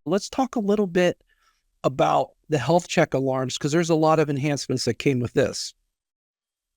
Let's talk a little bit about the health check alarms because there's a lot of enhancements that came with this.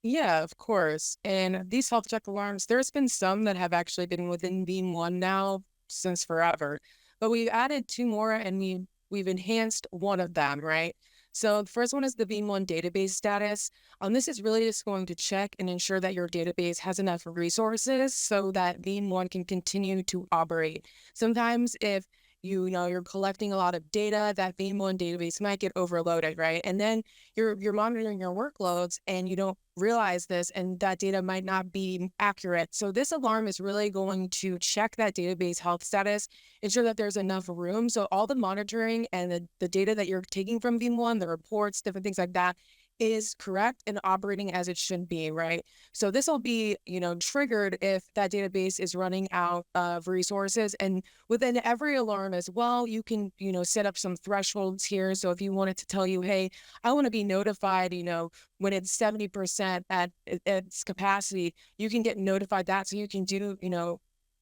Yeah, of course. And these health check alarms, there's been some that have actually been within Beam One now since forever. But we've added two more and we've enhanced one of them, right? So the first one is the Beam One database status. This is really just going to check and ensure that your database has enough resources so that Beam One can continue to operate. Sometimes if you're collecting a lot of data, that Beam One database might get overloaded, right? And then you're monitoring your workloads and you don't realize this and that data might not be accurate. So this alarm is really going to check that database health status, ensure that there's enough room. So all the monitoring and the data that you're taking from Beam One, the reports, different things like that, is correct and operating as it should be, right? So this will be, triggered if that database is running out of resources. And within every alarm as well, you can, set up some thresholds here. So if you wanted to tell you, hey, I want to be notified, when it's 70% at its capacity, you can get notified that so you can do,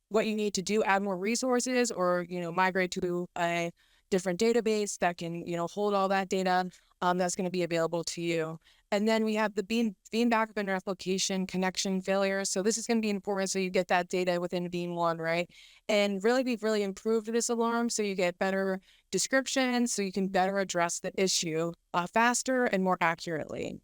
what you need to do, add more resources or, migrate to a different database that can, hold all that data that's going to be available to you. And then we have the Beam backup and replication connection failure. So this is going to be important so you get that data within Beam One, right? And really, we've really improved this alarm so you get better description so you can better address the issue faster and more accurately.